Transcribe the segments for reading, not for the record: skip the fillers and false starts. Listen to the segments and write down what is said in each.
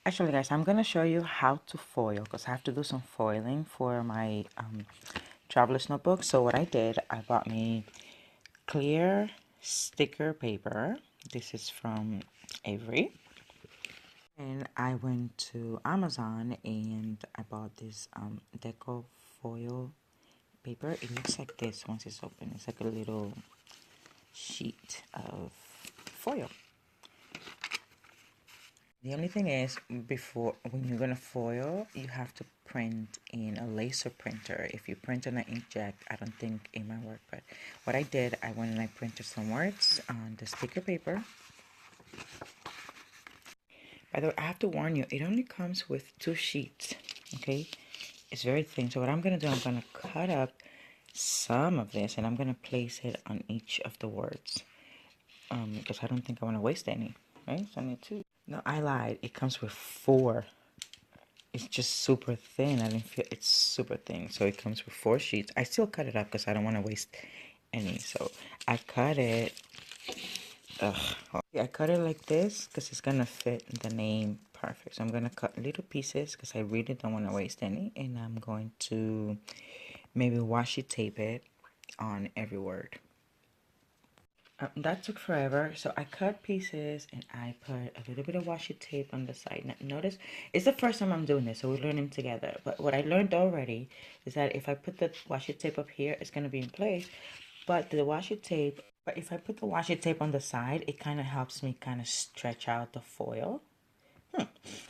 Actually, guys, I'm gonna show you how to foil because I have to do some foiling for my traveler's notebook. So what I did, I bought me clear sticker paper. This is from Avery. And I went to Amazon and I bought this deco foil paper. It looks like this once it's open. It's like a little sheet of foil. The only thing is, when you're gonna foil, you have to print in a laser printer. If you print on an inkjet, I don't think it might work. But what I did, I went and I printed some words on the sticker paper. By the way, I have to warn you, it only comes with 2 sheets, okay? It's very thin. So what I'm gonna do, I'm gonna cut up some of this and I'm gonna place it on each of the words. Because I don't think I want to waste any, right? So I need 2. No, I lied. It comes with 4. It's just super thin. I didn't feel it's super thin. So it comes with 4 sheets. I still cut it up because I don't want to waste any. So I cut it. I cut it like this because it's gonna fit the name perfect. So I'm gonna cut little pieces because I really don't want to waste any, and I'm going to maybe washi tape it on every word. That took forever, so I cut pieces and I put a little bit of washi tape on the side. Now, notice, it's the first time I'm doing this, so we're learning together. But what I learned already is that if I put the washi tape up here, it's going to be in place. But if I put the washi tape on the side, it kind of helps me kind of stretch out the foil.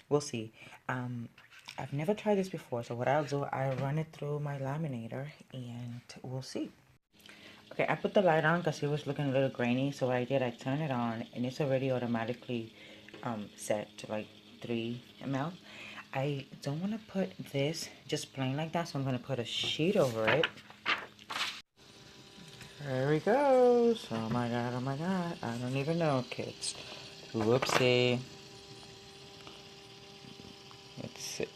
We'll see. I've never tried this before, so what I'll do, I run it through my laminator and we'll see. Okay, I put the light on because it was looking a little grainy. So what I did, I turned it on and it's already automatically set to like 3 ml. I don't want to put this just plain like that, so I'm going to put a sheet over it. There we go. Oh my god, oh my god. I don't even know, kids. Whoopsie. Let's see.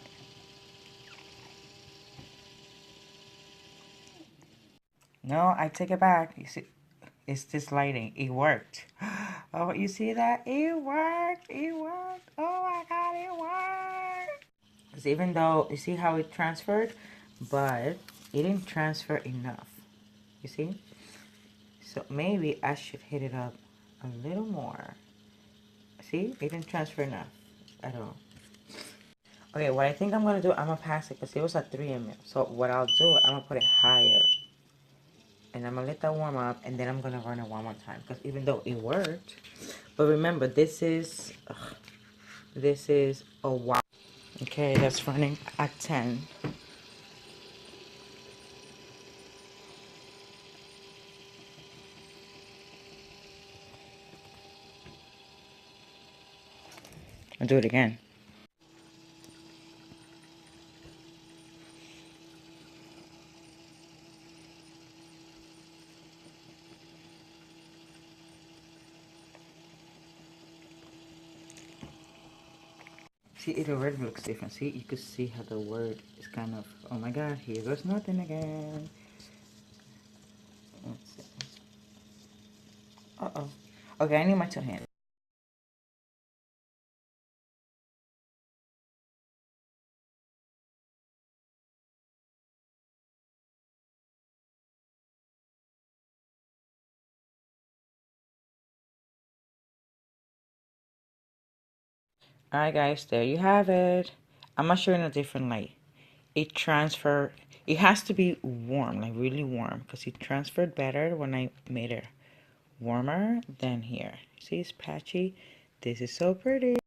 No, I take it back. You see, it's this lighting. It worked. Oh, you see that? It worked. It worked. Oh my god, it worked. Because even though, you see how it transferred? But it didn't transfer enough. You see? So maybe I should hit it up a little more. See? It didn't transfer enough at all. Okay, what I think I'm going to do, I'm going to pass it because it was at 3 ml. So what I'll do, I'm going to put it higher. And I'm going to let that warm up. And then I'm going to run it one more time. Because even though it worked. But remember, this is a while. Okay, that's running at 10. I'll do it again. See, it already looks different. See, you could see how the word is kind of, oh my god, here goes nothing again. Uh-oh. Okay, I need my 2 hands. Alright guys, there you have it. I'm not showing a different light. It transferred, it has to be warm, like really warm, because it transferred better when I made it warmer than here. See, it's patchy. This is so pretty.